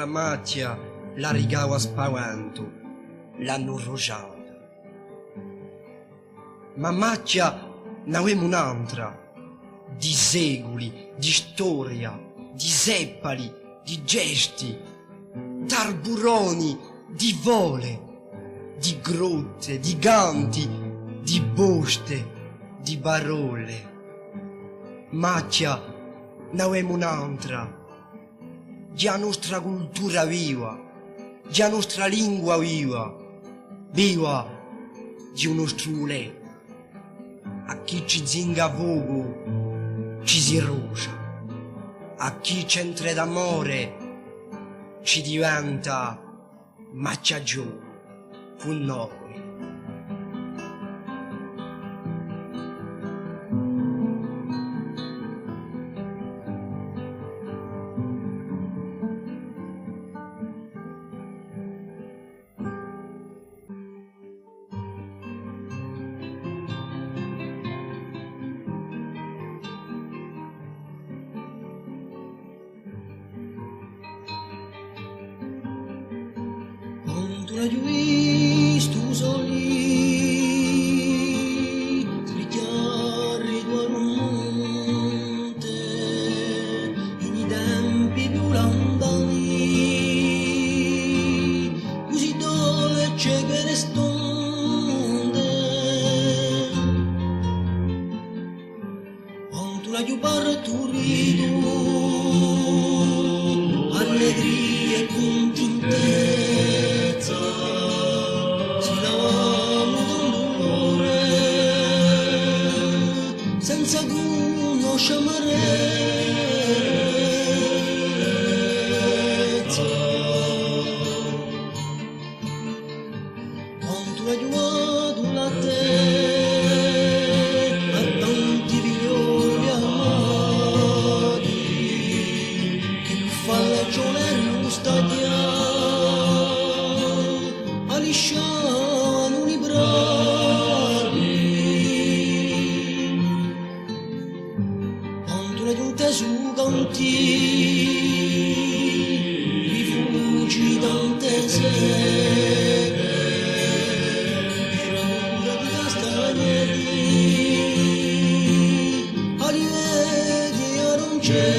nostra macchia la rigava spavento, l'hanno rociata. Ma macchia ne avemo un'altra, di secoli, di storia, di seppali, di gesti, d'arburoni, di vole, di grotte, di canti, di boste, di parole. Macchia ne avemo un'altra, la nostra cultura viva, la nostra lingua viva, viva di un nostro mulè. A chi ci zinga fuoco ci si rocia, a chi c'entra d'amore ci diventa macciagione con noi. Quando l'hai visto soli, scricchiare due monte, in i tempi più lontani, così dolce che risponde. Quando l'hai partorito, allegria e contentezza, si lavano d'amore, senza conoscere amarezza. Quando l'hai aiutato la te, a tanti figlioli amati, che non fa legione stagliare, alisciano i bravi. Quando le giunte su canti, rifugi tante sere, racconta di castagneti, alieti a non c'è.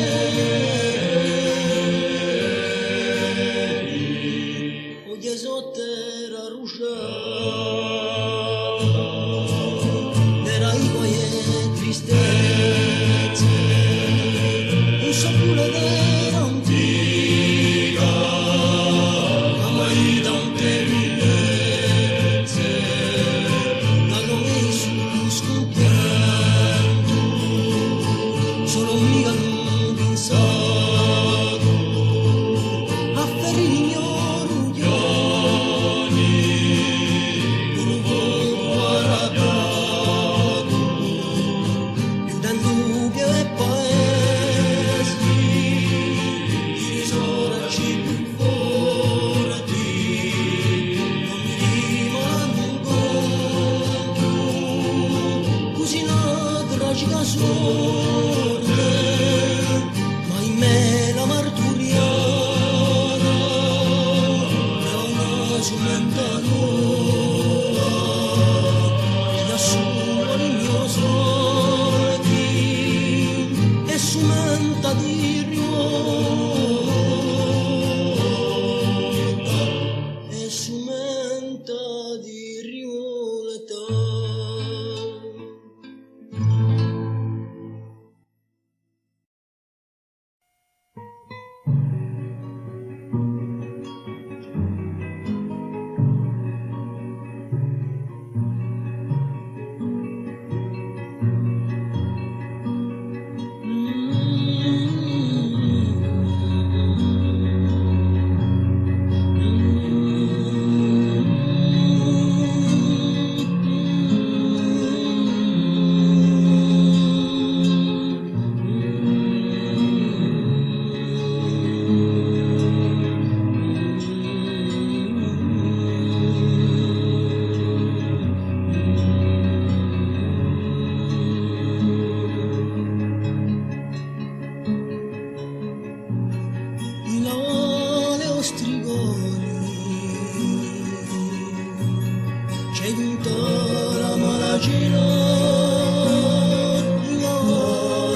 tutta la malagina,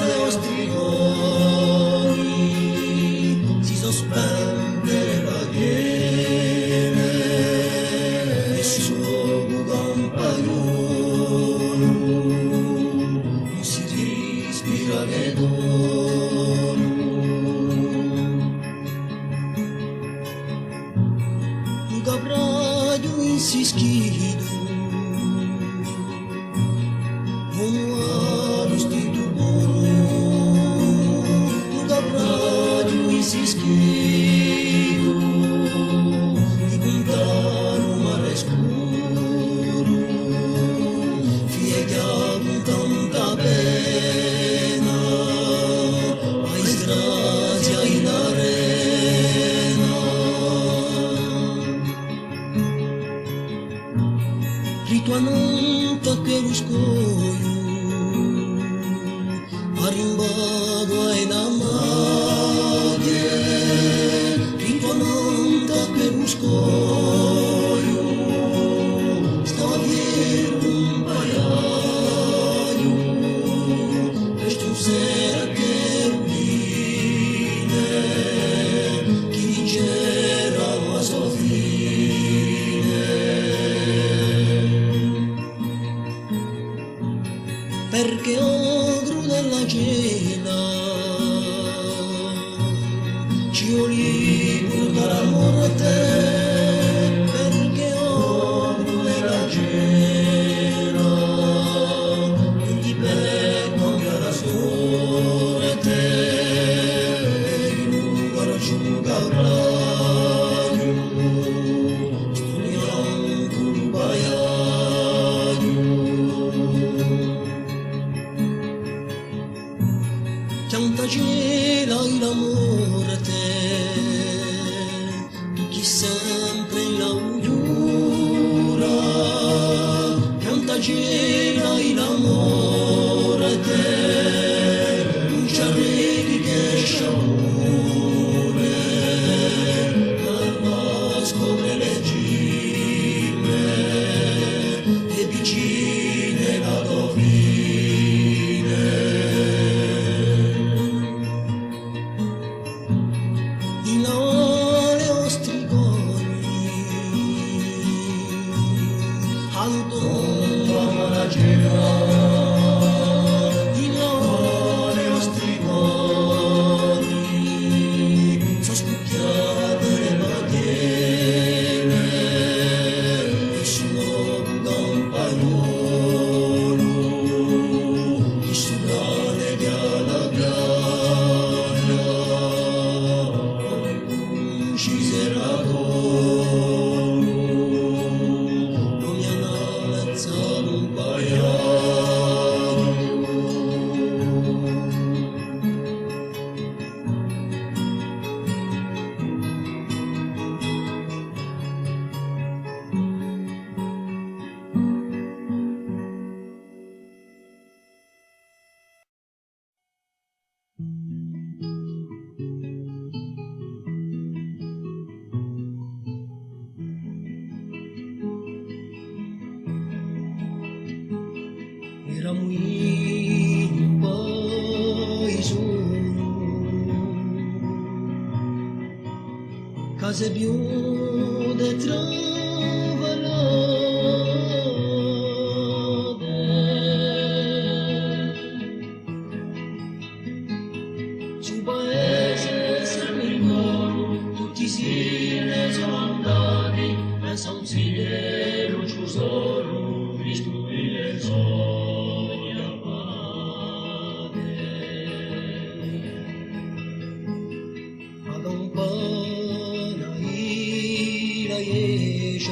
le ostrigoni, si sospende le paghiere, e solo campagnolo, non si respira che dono. Un capraio insischido, un arostido buono, un capraio insischido, di puntano mare scuro, fiega con tanta pena, ai strati, ai l'arena. Ritualmente che lo scoglio, arrimbado ai namaghe, ritualmente che lo scoglio, stava dietro un paio, questo un sera che rubine, chi diceva la sua fine. Perché ogro della cena ci olivo dalla morte, perché ogro della cena non ti becco la sorte, e lungo racciuga il braccio, studiando un paio. Tanta gela e la morte, chi sempre la udiura. Tanta gela e la morte, non c'è reti che sciamore, ma scopre le gime e vicine la rovine. In le ostrigoni, alto la malagena, in le ostrigoni, sono scoppiate le bandiere, e sono un campagnolo, che sudane alla piana. Non mi hanno alzato un paio. Eravamo in un paesone, case bionde travagliate, sul paese Sermicano tutti si ne sono andati, pensa un signero giusto distruire il sogno a parte. A campana la escia,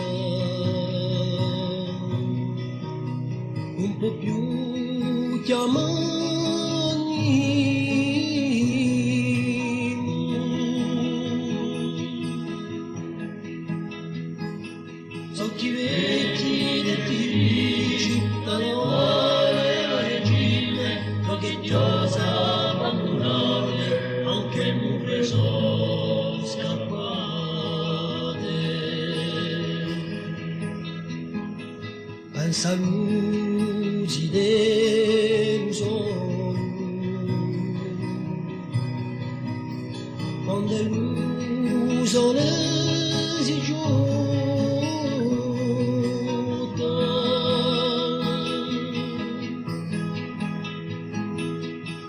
un po' più chiamani. Occhi vecchi e tirici, dalle ore a regime, roccheggiose abbandonate, anche mure sono scappate. saluti delusioni quando l'usone si giunta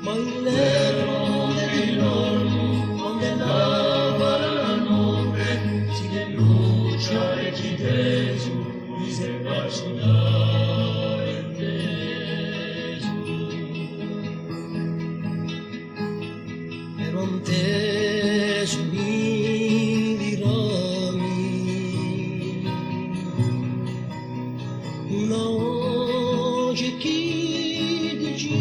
ma il nero del giorno quando lava la notte si delucia e chi desu mi sembra sognare teso ero anteso mi dirami una oggi chi dicia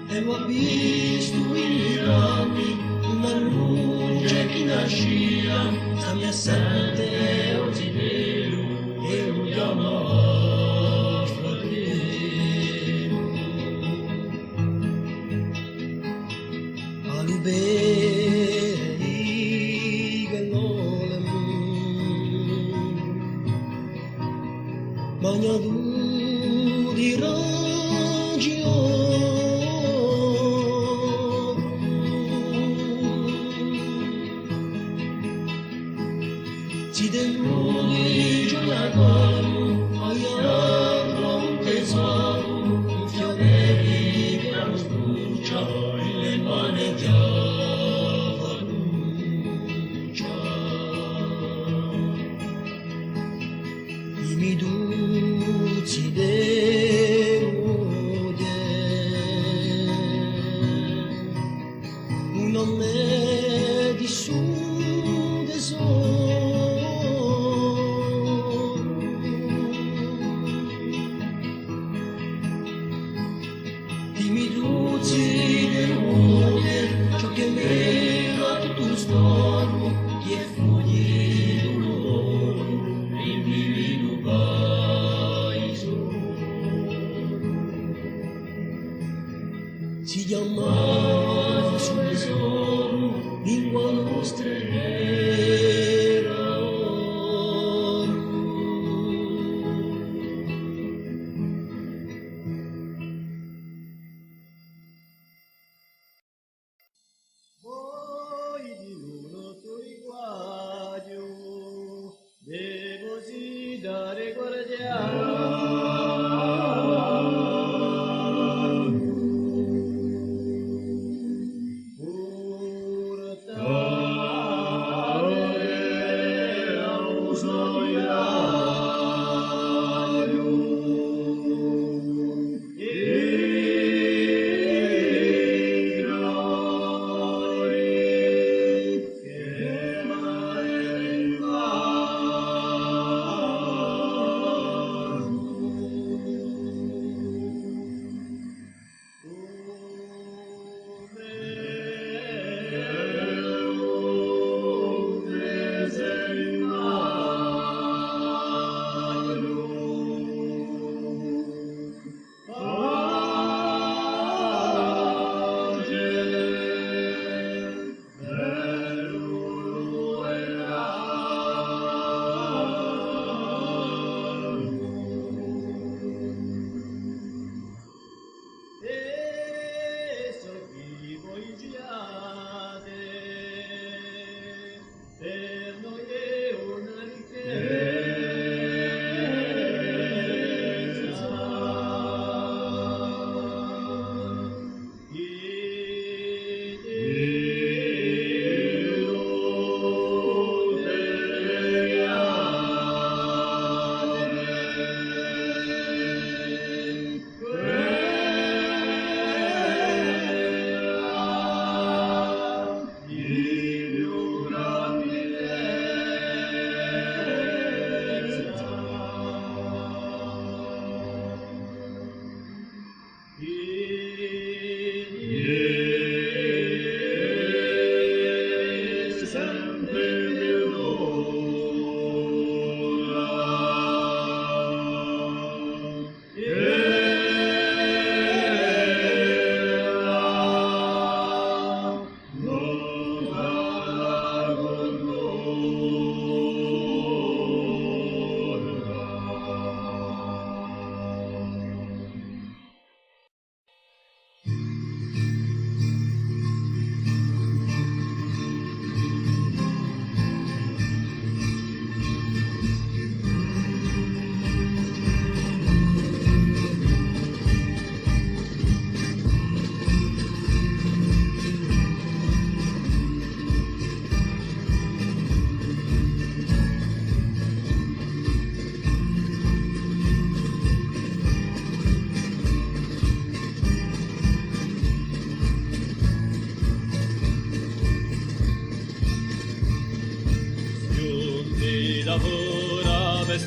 e l'ho visto in rami una luce che nascia la mia sante oggi vero e lo chiama fratello alubere di gallone bagnatu di si demoni gioiello aiarlo un tesoro un fiore di piano sprucia e le mani chiavaluccia i miduzzi delude un nome di su Timiduzzi del mondo, ciò che nera tutto stormo, chi è fugli dolore, il vivido paese. Si chiamava sul tesoro, lingua nostra era oro. Voi di uno tuo riguardo devo si dare guardiano portare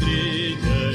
scritte